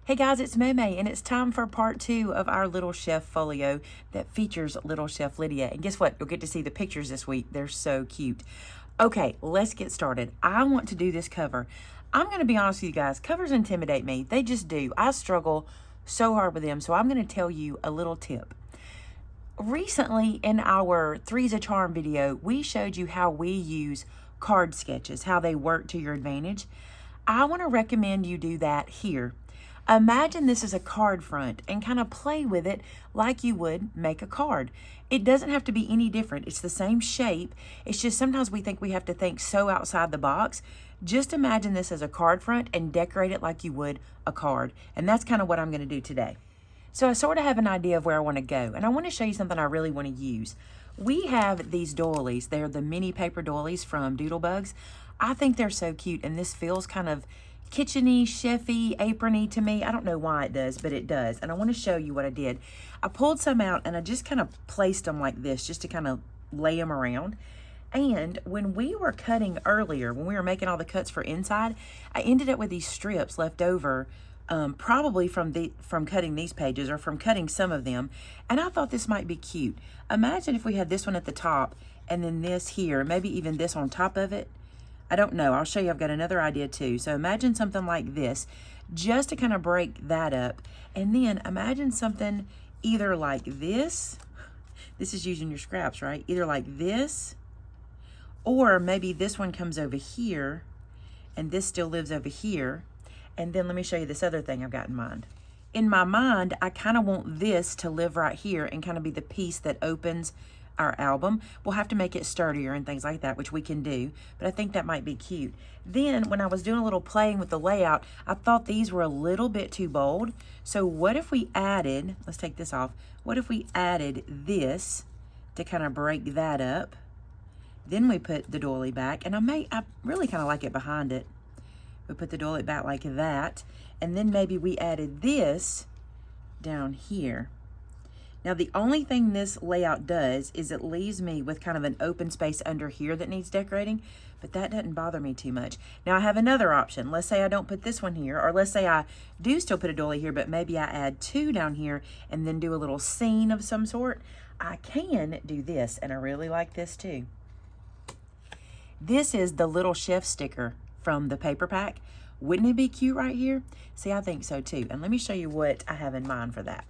Hey guys, it's Maymay, and it's time for part 2 of our Little Chef Folio that features Little Chef Lydia. And guess what? You'll get to see the pictures this week. They're so cute. Okay, let's get started. I want to do this cover. I'm going to be honest with you guys, covers intimidate me. They just do. I struggle so hard with them, so I'm going to tell you a little tip. Recently, in our Three's a Charm video, we showed you how we use card sketches, how they work to your advantage. I want to recommend you do that here. Imagine this is a card front and kind of play with it like you would make a card. It doesn't have to be any different. It's the same shape. It's just sometimes we think we have to think so outside the box. Just imagine this as a card front and decorate it like you would a card. And that's kind of what I'm going to do today. So I sort of have an idea of where I want to go. And I want to show you something I really want to use. We have these doilies. They're the mini paper doilies from Doodlebugs. I think they're so cute. And this feels kind of kitchen-y, chef-y, apron-y to me. I don't know why it does, but it does. And I want to show you what I did. I pulled some out and I just kind of placed them like this just to kind of lay them around. And when we were cutting earlier, when we were making all the cuts for inside, I ended up with these strips left over, probably from cutting these pages or from cutting some of them. And I thought this might be cute. Imagine if we had this one at the top and then this here, maybe even this on top of it. I don't know. I'll show you. I've got another idea too. So imagine something like this, just to kind of break that up. And then imagine something either like this. This is using your scraps, right? Either like this, or maybe this one comes over here and this still lives over here. And then let me show you this other thing I've got in mind. In my mind, I kind of want this to live right here and kind of be the piece that opens our album. We'll have to make it sturdier and things like that, which we can do, but I think that might be cute. Then when I was doing a little playing with the layout, I thought these were a little bit too bold. So what if we added, let's take this off. What if we added this to kind of break that up? Then we put the doily back, and I really kind of like it behind it. We put the doily back like that, and then maybe we added this down here. Now, the only thing this layout does is it leaves me with kind of an open space under here that needs decorating, but that doesn't bother me too much. Now, I have another option. Let's say I don't put this one here, or let's say I do still put a doily here, but maybe I add two down here and then do a little scene of some sort. I can do this, and I really like this too. This is the little chef sticker from the paper pack. Wouldn't it be cute right here? See, I think so too. And let me show you what I have in mind for that.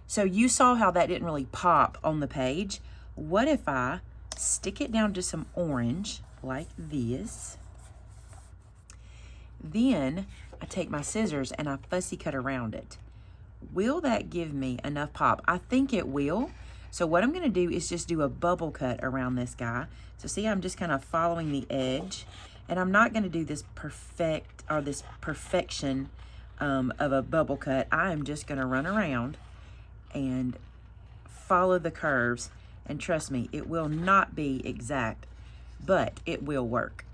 So you saw how that didn't really pop on the page. What if I stick it down to some orange like this? Then I take my scissors and I fussy cut around it. Will that give me enough pop? I think it will. So what I'm gonna do is just do a bubble cut around this guy. So see, I'm just kind of following the edge, and I'm not gonna do this perfection of a bubble cut. I am just gonna run around and follow the curves, and trust me, it will not be exact, but it will work.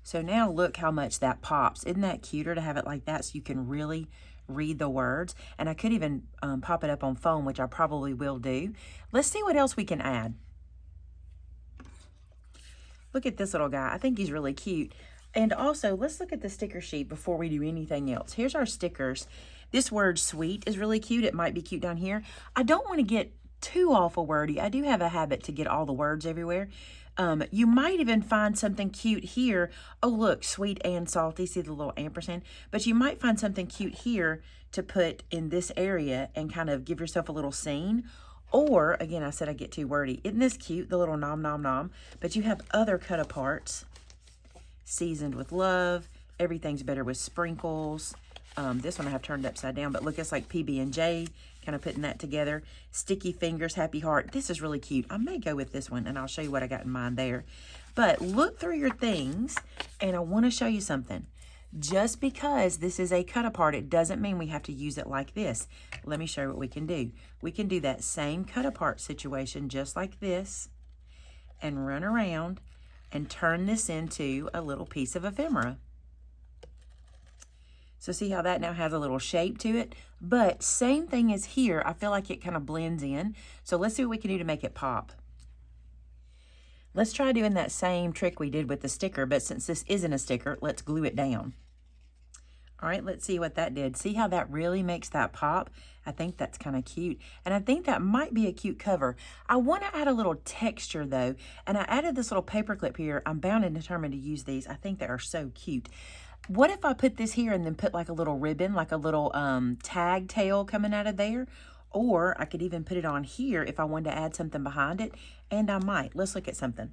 So now look how much that pops. Isn't that cuter to have it like that so you can really read the words? And I could even pop it up on phone, which I probably will do. Let's see what else we can add. Look at this little guy. I think he's really cute. And also, let's look at the sticker sheet before we do anything else. Here's our stickers. This word sweet is really cute. It might be cute down here. I don't want to get too awful wordy. I do have a habit to get all the words everywhere. You might even find something cute here. Oh, look, sweet and salty. See the little ampersand? But you might find something cute here to put in this area and kind of give yourself a little scene. Or, again, I said I get too wordy. Isn't this cute? The little nom nom nom. But you have other cut-aparts. Seasoned with love. Everything's better with sprinkles. This one I have turned upside down, but look, it's like PB&J, kind of putting that together. Sticky fingers, happy heart. This is really cute. I may go with this one, and I'll show you what I got in mind there. But look through your things, and I want to show you something. Just because this is a cut apart, it doesn't mean we have to use it like this. Let me show you what we can do. We can do that same cut apart situation just like this, and run around and turn this into a little piece of ephemera. So see how that now has a little shape to it? But same thing as here, I feel like it kind of blends in. So let's see what we can do to make it pop. Let's try doing that same trick we did with the sticker, but since this isn't a sticker, let's glue it down. All right, let's see what that did. See how that really makes that pop? I think that's kind of cute. And I think that might be a cute cover. I want to add a little texture though. And I added this little paper clip here. I'm bound and determined to use these. I think they are so cute. What if I put this here and then put like a little ribbon, like a little tag tail coming out of there? Or I could even put it on here if I wanted to add something behind it. And I might. Let's look at something.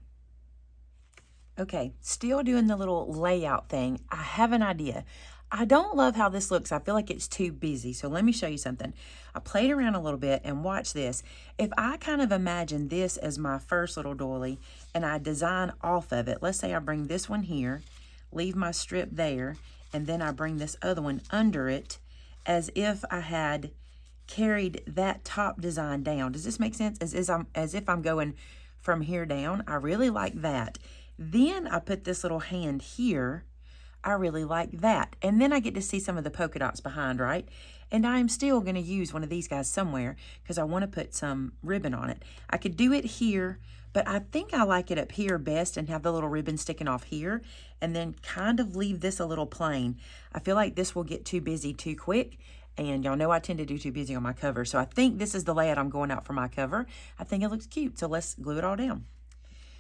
Okay, still doing the little layout thing. I have an idea. I don't love how this looks. I feel like it's too busy. So let me show you something. I played around a little bit and watch this. If I kind of imagine this as my first little doily and I design off of it, let's say I bring this one here, leave my strip there, and then I bring this other one under it as if I had carried that top design down. Does this make sense? As if I'm going from here down. I really like that. Then I put this little hand here. I really like that. And then I get to see some of the polka dots behind, right? And I'm still going to use one of these guys somewhere because I want to put some ribbon on it. I could do it here, but I think I like it up here best and have the little ribbon sticking off here and then kind of leave this a little plain. I feel like this will get too busy too quick. And y'all know I tend to do too busy on my cover. So I think this is the layout I'm going out for my cover. I think it looks cute. So let's glue it all down.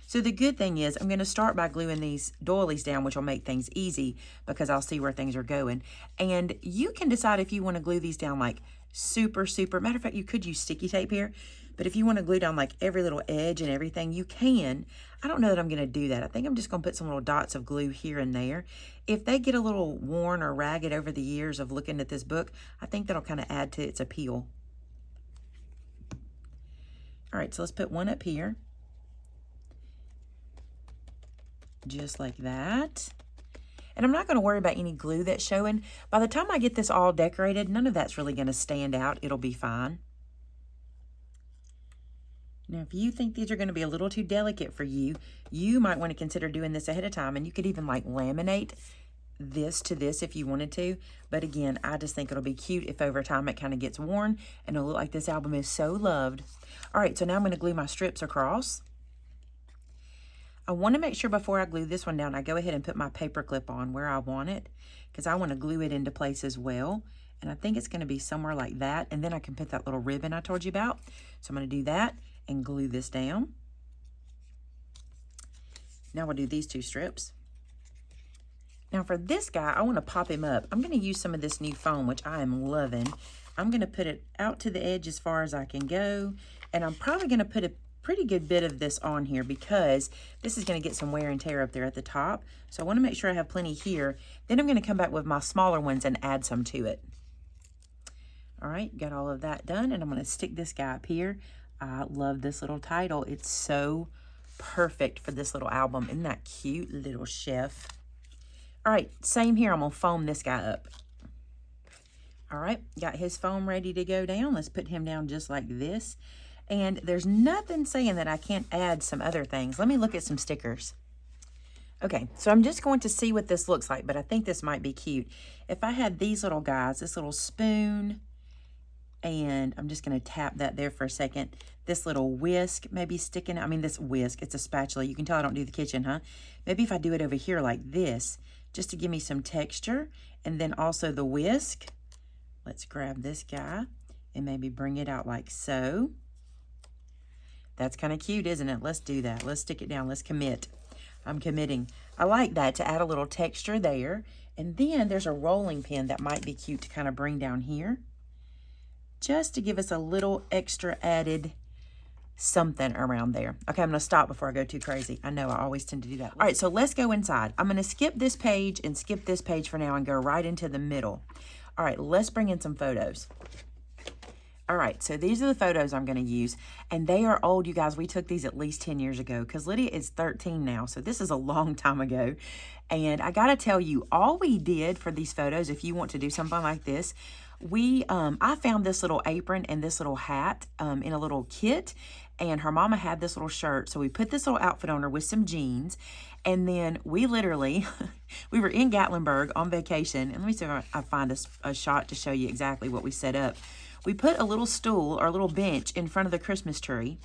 So the good thing is I'm going to start by gluing these doilies down, which will make things easy because I'll see where things are going. And you can decide if you want to glue these down like super. Matter of fact, you could use sticky tape here. But if you want to glue down like every little edge and everything, you can. I don't know that I'm going to do that. I think I'm just going to put some little dots of glue here and there. If they get a little worn or ragged over the years of looking at this book, I think that'll kind of add to its appeal. All right, so let's put one up here. Just like that. And I'm not going to worry about any glue that's showing. By the time I get this all decorated, none of that's really going to stand out. It'll be fine. Now, if you think these are going to be a little too delicate for you, you might want to consider doing this ahead of time. And you could even like laminate this to this if you wanted to. But again, I just think it'll be cute if over time it kind of gets worn and it'll look like this album is so loved. All right, so now I'm going to glue my strips across. I want to make sure before I glue this one down, I go ahead and put my paper clip on where I want it because I want to glue it into place as well. And I think it's going to be somewhere like that. And then I can put that little ribbon I told you about. So I'm going to do that and glue this down. Now we'll do these two strips. Now for this guy, I want to pop him up. I'm going to use some of this new foam, which I am loving. I'm going to put it out to the edge as far as I can go. And I'm probably going to put a pretty good bit of this on here because this is going to get some wear and tear up there at the top. So I want to make sure I have plenty here. Then I'm going to come back with my smaller ones and add some to it. All right, got all of that done. And I'm going to stick this guy up here. I love this little title. It's so perfect for this little album. Isn't that cute, little chef? All right, same here. I'm going to foam this guy up. All right, got his foam ready to go down. Let's put him down just like this. And there's nothing saying that I can't add some other things. Let me look at some stickers. Okay, so I'm just going to see what this looks like, but I think this might be cute. If I had these little guys, this little spoon, and I'm just going to tap that there for a second. This little whisk maybe sticking, I mean this whisk, it's a spatula. You can tell I don't do the kitchen, huh? Maybe if I do it over here like this, just to give me some texture, and then also the whisk. Let's grab this guy and maybe bring it out like so. That's kind of cute, isn't it? Let's do that. Let's stick it down. Let's commit. I'm committing. I like that to add a little texture there. And then there's a rolling pin that might be cute to kind of bring down here. Just to give us a little extra added something around there. Okay, I'm going to stop before I go too crazy. I know I always tend to do that. All right, so let's go inside. I'm going to skip this page and skip this page for now and go right into the middle. All right, let's bring in some photos. All right, so these are the photos I'm going to use, and they are old, you guys. We took these at least 10 years ago because Lydia is 13 now, so this is a long time ago. And I got to tell you, all we did for these photos, if you want to do something like this, I found this little apron and this little hat in a little kit, and her mama had this little shirt, so we put this little outfit on her with some jeans, and then we literally, we were in Gatlinburg on vacation, and let me see if I find a shot to show you exactly what we set up. We put a little stool or a little bench in front of the Christmas tree.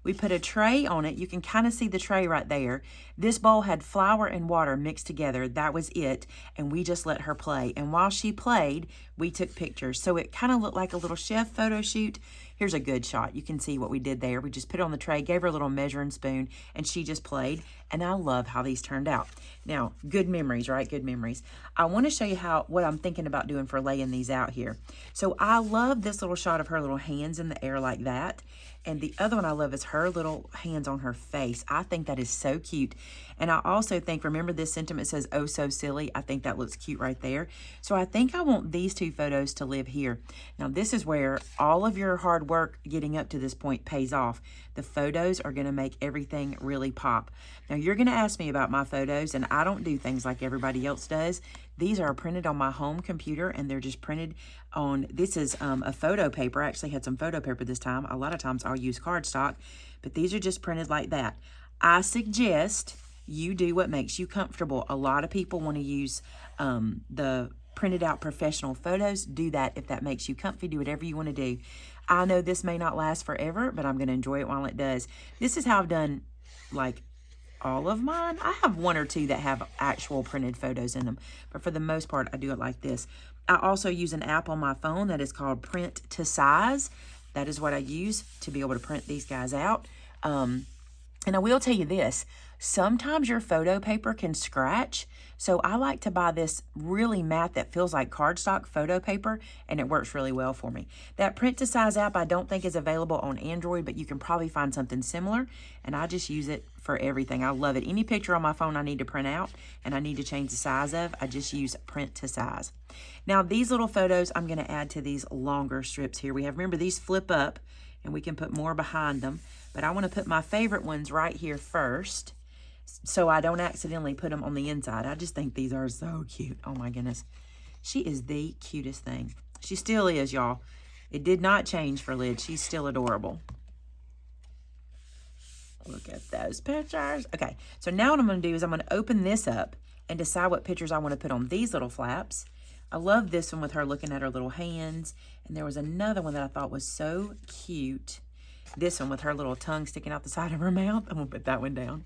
We put a tray on it. You can kind of see the tray right there. This bowl had flour and water mixed together. That was it. And we just let her play. And while she played, we took pictures. So it kind of looked like a little chef photo shoot. Here's a good shot. You can see what we did there. We just put it on the tray, gave her a little measuring spoon, and she just played. And I love how these turned out. Now, good memories, right? Good memories. I want to show you what I'm thinking about doing for laying these out here. So I love this little shot of her little hands in the air like that. And the other one I love is her little hands on her face. I think that is so cute. And I also think, remember this sentiment says, oh, so silly. I think that looks cute right there. So I think I want these two photos to live here. Now, this is where all of your hard work getting up to this point pays off. The photos are going to make everything really pop. Now, you're going to ask me about my photos, and I don't do things like everybody else does. These are printed on my home computer, and they're just printed on, this is a photo paper. I actually had some photo paper this time. A lot of times I'll use cardstock, but these are just printed like that. I suggest you do what makes you comfortable. A lot of people want to use the printed out professional photos. Do that if that makes you comfy. Do whatever you want to do. I know this may not last forever, but I'm going to enjoy it while it does. This is how I've done like all of mine. I have one or two that have actual printed photos in them, but for the most part, I do it like this. I also use an app on my phone that is called Print to Size. That is what I use to be able to print these guys out. And I will tell you this, sometimes your photo paper can scratch. So I like to buy this really matte that feels like cardstock photo paper, and it works really well for me. That Print to Size app I don't think is available on Android, but you can probably find something similar, and I just use it for everything. I love it. Any picture on my phone I need to print out and I need to change the size of, I just use Print to Size. Now these little photos I'm going to add to these longer strips here. We have, remember, these flip up and we can put more behind them, but I want to put my favorite ones right here first, so I don't accidentally put them on the inside. I just think these are so cute. Oh my goodness. She is the cutest thing. She still is, y'all. It did not change for Lid. She's still adorable. Look at those pictures. Okay, so now what I'm going to do is I'm going to open this up and decide what pictures I want to put on these little flaps. I love this one with her looking at her little hands. And there was another one that I thought was so cute. This one with her little tongue sticking out the side of her mouth. I'm going to put that one down.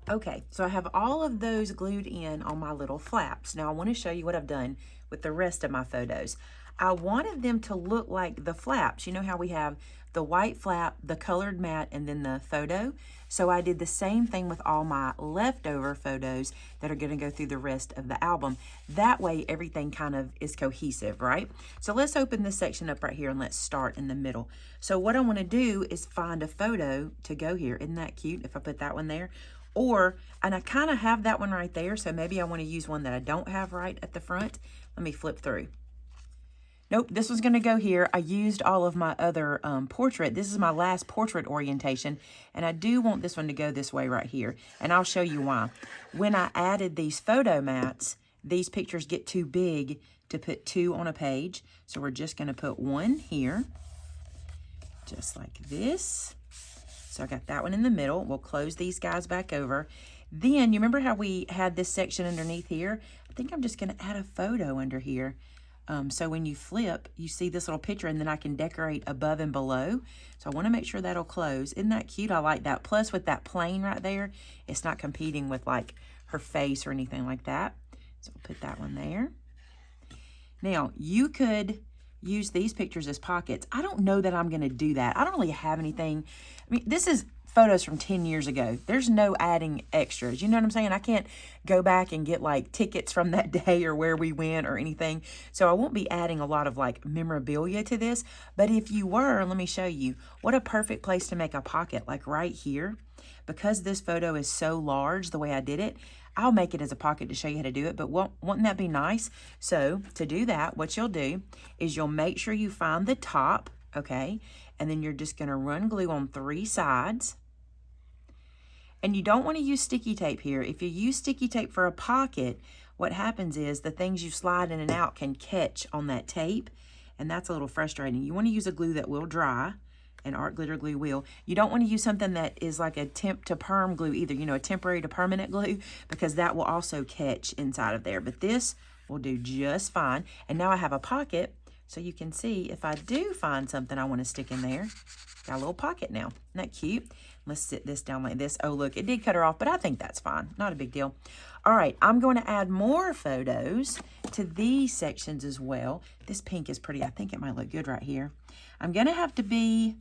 Okay, so I have all of those glued in on my little flaps. Now I want to show you what I've done with the rest of my photos. I wanted them to look like the flaps. You know how we have the white flap, the colored mat, and then the photo? So I did the same thing with all my leftover photos that are going to go through the rest of the album. That way everything kind of is cohesive, right? So let's open this section up right here and let's start in the middle. So what I want to do is find a photo to go here. Isn't that cute if I put that one there? And I kind of have that one right there, so maybe I want to use one that I don't have right at the front. Let me flip through. Nope, this was going to go here. I used all of my other portrait. This is my last portrait orientation, and I do want this one to go this way right here, and I'll show you why. When I added these photo mats, these pictures get too big to put two on a page, so we're just going to put one here, just like this. So I got that one in the middle. We'll close these guys back over. Then, you remember how we had this section underneath here? I think I'm just going to add a photo under here. So when you flip, you see this little picture, and then I can decorate above and below. So I want to make sure that'll close. Isn't that cute? I like that. Plus, with that plane right there, it's not competing with like her face or anything like that. So I'll put that one there. Now, you could use these pictures as pockets. I don't know that I'm going to do that. I don't really have anything. I mean, this is photos from 10 years ago. There's no adding extras. You know what I'm saying? I can't go back and get like tickets from that day or where we went or anything. So I won't be adding a lot of like memorabilia to this. But if you were, let me show you what a perfect place to make a pocket, like right here. Because this photo is so large the way I did it, I'll make it as a pocket to show you how to do it, but wouldn't that be nice? So to do that, what you'll do is you'll make sure you find the top, okay? And then you're just gonna run glue on 3 sides. And you don't wanna use sticky tape here. If you use sticky tape for a pocket, what happens is the things you slide in and out can catch on that tape, and that's a little frustrating. You wanna use a glue that will dry, and art glitter glue will. You don't want to use something that is like a temp to perm glue either, you know, a temporary to permanent glue, because that will also catch inside of there. But this will do just fine. And now I have a pocket So you can see if I do find something I want to stick in there, got a little pocket now. Isn't that cute? Let's sit this down like this. Oh, look, it did cut her off, but I think that's fine. Not a big deal. All right, I'm going to add more photos to these sections as well. This pink is pretty. I think it might look good right here. I'm going to have to be,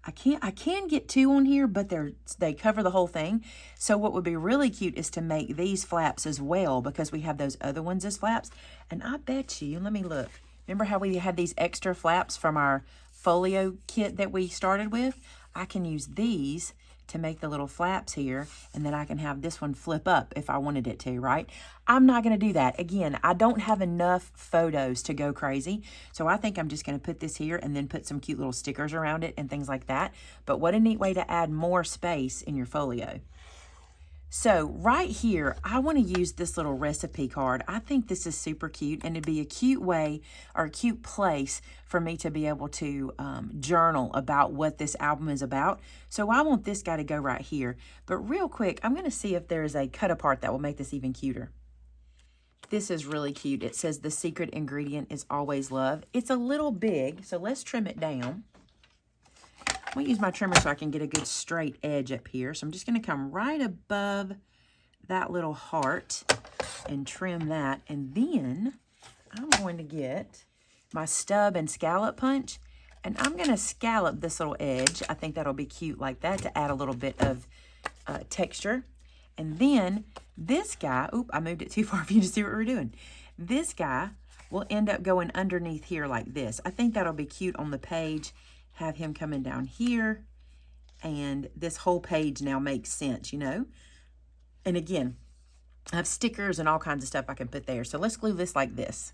I can get 2 on here, but they cover the whole thing. So what would be really cute is to make these flaps as well, because we have those other ones as flaps. And I bet you, let me look. Remember how we had these extra flaps from our Folio kit that we started with? I can use these to make the little flaps here, and then I can have this one flip up if I wanted it to, right? I'm not gonna do that. Again, I don't have enough photos to go crazy, so I think I'm just gonna put this here and then put some cute little stickers around it and things like that. But what a neat way to add more space in your folio. So right here, I want to use this little recipe card. I think this is super cute, and it'd be a cute way or a cute place for me to be able to journal about what this album is about. So I want this guy to go right here. But real quick, I'm going to see if there's a cut apart that will make this even cuter. This is really cute. It says the secret ingredient is always love. It's a little big, so let's trim it down. I'm going to use my trimmer so I can get a good straight edge up here. So I'm just going to come right above that little heart and trim that. And then I'm going to get my stub and scallop punch, and I'm going to scallop this little edge. I think that'll be cute like that to add a little bit of texture. And then this guy, oop, I moved it too far for you to see what we're doing. This guy will end up going underneath here like this. I think that'll be cute on the page. Have him coming down here, and this whole page now makes sense, you know? And again, I have stickers and all kinds of stuff I can put there. So let's glue this like this.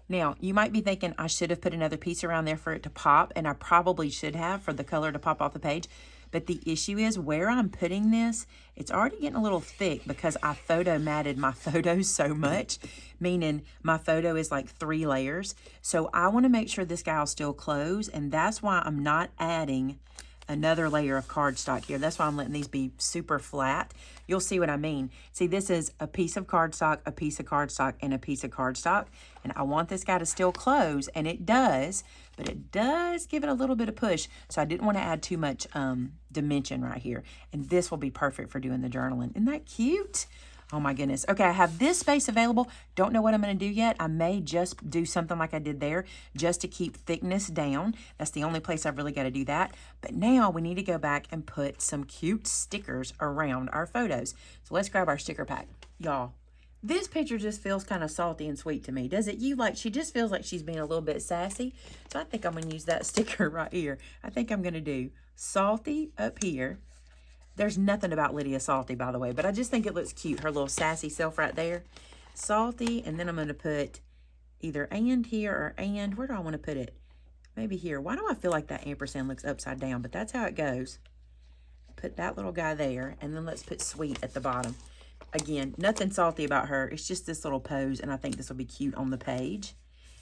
Now, you might be thinking I should have put another piece around there for it to pop, and I probably should have for the color to pop off the page. But the issue is where I'm putting this, it's already getting a little thick because I photo matted my photos so much, meaning my photo is like 3 layers. So I want to make sure this guy will still close, and that's why I'm not adding another layer of cardstock here. That's why I'm letting these be super flat. You'll see what I mean. See, this is a piece of cardstock, a piece of cardstock, and a piece of cardstock. And I want this guy to still close, and it does, but it does give it a little bit of push. So I didn't want to add too much dimension right here. And this will be perfect for doing the journaling. Isn't that cute? Oh my goodness. Okay, I have this space available. Don't know what I'm going to do yet. I may just do something like I did there just to keep thickness down. That's the only place I've really got to do that. But now we need to go back and put some cute stickers around our photos. So let's grab our sticker pack. Y'all, this picture just feels kind of salty and sweet to me. Does it you? Like, she just feels like she's being a little bit sassy. So I think I'm going to use that sticker right here. I think I'm going to do salty up here. There's nothing about Lydia salty, by the way, but I just think it looks cute. Her little sassy self right there. Salty, and then I'm going to put either and here or and. Where do I want to put it? Maybe here. Why do I feel like that ampersand looks upside down? But that's how it goes. Put that little guy there, and then let's put sweet at the bottom. Again, nothing salty about her. It's just this little pose, and I think this will be cute on the page.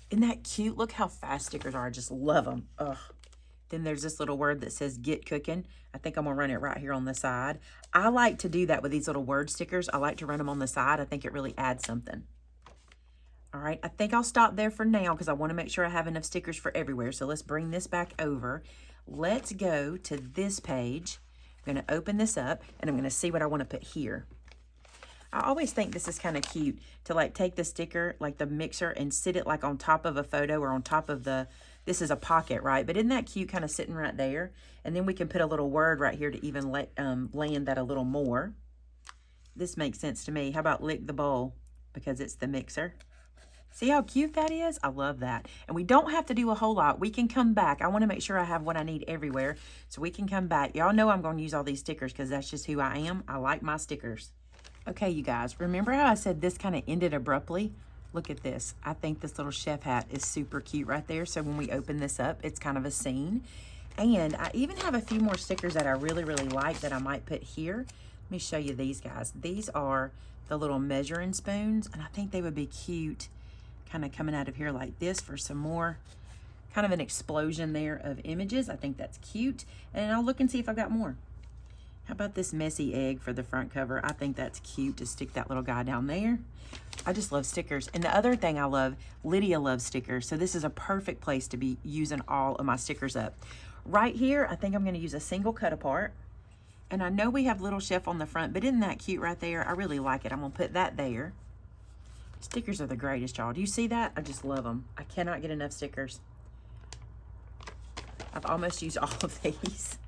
Isn't that cute? Look how fast stickers are. I just love them. Ugh. Then there's this little word that says get cooking. I think I'm going to run it right here on the side. I like to do that with these little word stickers. I like to run them on the side. I think it really adds something. All right, I think I'll stop there for now because I want to make sure I have enough stickers for everywhere. So let's bring this back over. Let's go to this page. I'm going to open this up, and I'm going to see what I want to put here. I always think this is kind of cute to like take the sticker, like the mixer, and sit it like on top of a photo or on top of the, this is a pocket, right? But isn't that cute kind of sitting right there? And then we can put a little word right here to even let land that a little more. This makes sense to me. How about lick the bowl because it's the mixer? See how cute that is? I love that. And we don't have to do a whole lot. We can come back. I want to make sure I have what I need everywhere so we can come back. Y'all know I'm going to use all these stickers because that's just who I am. I like my stickers. Okay, you guys, remember how I said this kind of ended abruptly? Look at this. I think this little chef hat is super cute right there. So when we open this up, it's kind of a scene. And I even have a few more stickers that I really, really like that I might put here. Let me show you these guys. These are the little measuring spoons, and I think they would be cute kind of coming out of here like this for some more kind of an explosion there of images. I think that's cute. And I'll look and see if I've got more. How about this messy egg for the front cover? I think that's cute to stick that little guy down there. I just love stickers. And the other thing I love, Lydia loves stickers. So this is a perfect place to be using all of my stickers up. Right here, I think I'm gonna use a single cut apart. And I know we have Little Chef on the front, but isn't that cute right there? I really like it. I'm gonna put that there. Stickers are the greatest, y'all. Do you see that? I just love them. I cannot get enough stickers. I've almost used all of these.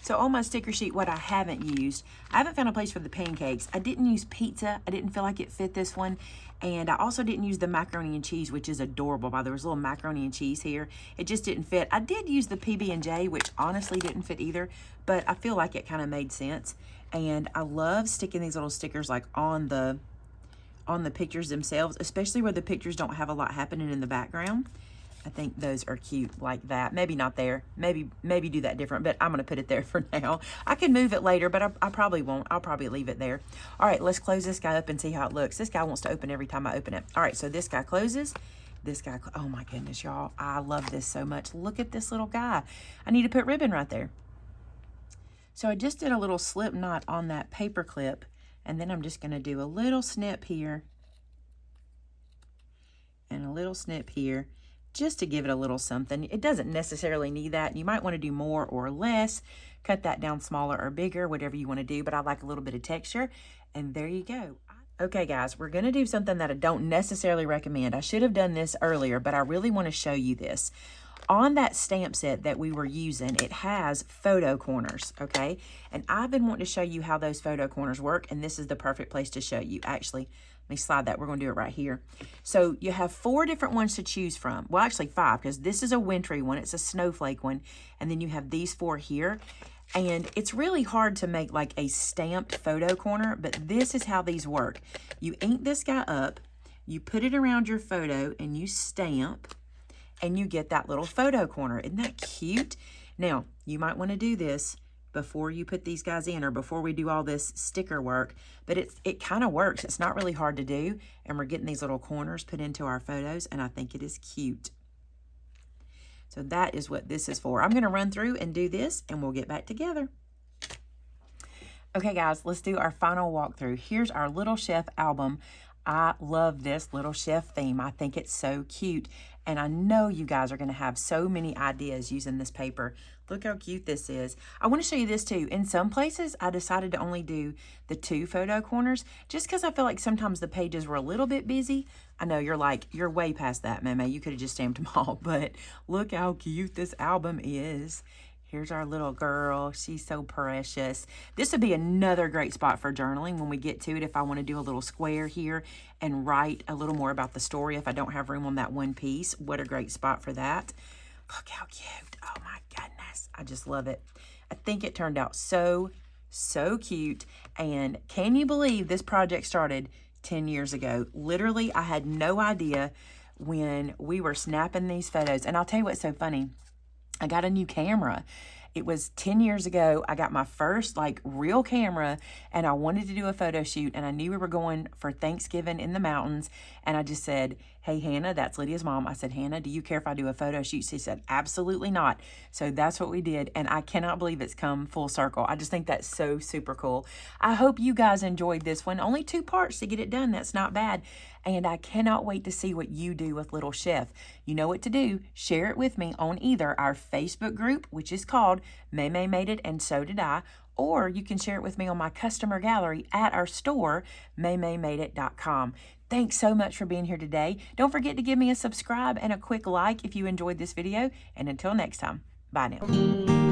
So on my sticker sheet, what I haven't used, I haven't found a place for the pancakes. I didn't use pizza. I didn't feel like it fit this one. And I also didn't use the macaroni and cheese, which is adorable. By there was a little macaroni and cheese here. It just didn't fit. I did use the PB&J, which honestly didn't fit either, but I feel like it kind of made sense. And I love sticking these little stickers like on the pictures themselves, especially where the pictures don't have a lot happening in the background. I think those are cute like that. Maybe not there. Maybe do that different, but I'm going to put it there for now. I can move it later, but I probably won't. I'll probably leave it there. All right, let's close this guy up and see how it looks. This guy wants to open every time I open it. All right, so this guy closes. This guy, oh my goodness, y'all. I love this so much. Look at this little guy. I need to put ribbon right there. So I just did a little slip knot on that paper clip, and then I'm just going to do a little snip here and a little snip here, just to give it a little something. It doesn't necessarily need that. You might want to do more or less. Cut that down smaller or bigger, whatever you want to do, but I like a little bit of texture. And there you go. Okay, guys, we're going to do something that I don't necessarily recommend. I should have done this earlier, but I really want to show you this. On that stamp set that we were using, it has photo corners, okay? And I've been wanting to show you how those photo corners work, and this is the perfect place to show you. Actually, let me slide that. We're going to do it right here. So you have 4 different ones to choose from. Well, actually 5, because this is a wintry one. It's a snowflake one. And then you have these 4 here. And it's really hard to make like a stamped photo corner, but this is how these work. You ink this guy up, you put it around your photo, and you stamp, and you get that little photo corner. Isn't that cute? Now, you might want to do this before you put these guys in, or before we do all this sticker work, but it kind of works. It's not really hard to do, and we're getting these little corners put into our photos, and I think it is cute. So that is what this is for. I'm going to run through and do this, and we'll get back together. Okay, guys, let's do our final walkthrough. Here's our Little Chef album. I love this Little Chef theme. I think it's so cute. And I know you guys are going to have so many ideas using this paper. Look how cute this is. I want to show you this too. In some places, I decided to only do the 2 photo corners just because I feel like sometimes the pages were a little bit busy. I know you're like, you're way past that, Maymay. You could have just stamped them all, but look how cute this album is. Here's our little girl. She's so precious. This would be another great spot for journaling when we get to it. If I want to do a little square here and write a little more about the story, if I don't have room on that one piece, what a great spot for that. Look how cute. Oh my goodness. I just love it. I think it turned out so cute. And can you believe this project started 10 years ago? Literally, I had no idea when we were snapping these photos. And I'll tell you what's so funny. I got a new camera. It was 10 years ago. I got my first like real camera, and I wanted to do a photo shoot, and I knew we were going for Thanksgiving in the mountains. And I just said, hey, Hannah, that's Lydia's mom. I said, Hannah, do you care if I do a photo shoot? She said, absolutely not. So that's what we did. And I cannot believe it's come full circle. I just think that's so super cool. I hope you guys enjoyed this one. Only 2 parts to get it done. That's not bad. And I cannot wait to see what you do with Little Chef. You know what to do. Share it with me on either our Facebook group, which is called Maymay Made It and So Did I, or you can share it with me on my customer gallery at our store, MaymayMadeIt.com. Thanks so much for being here today. Don't forget to give me a subscribe and a quick like if you enjoyed this video. And until next time, bye now.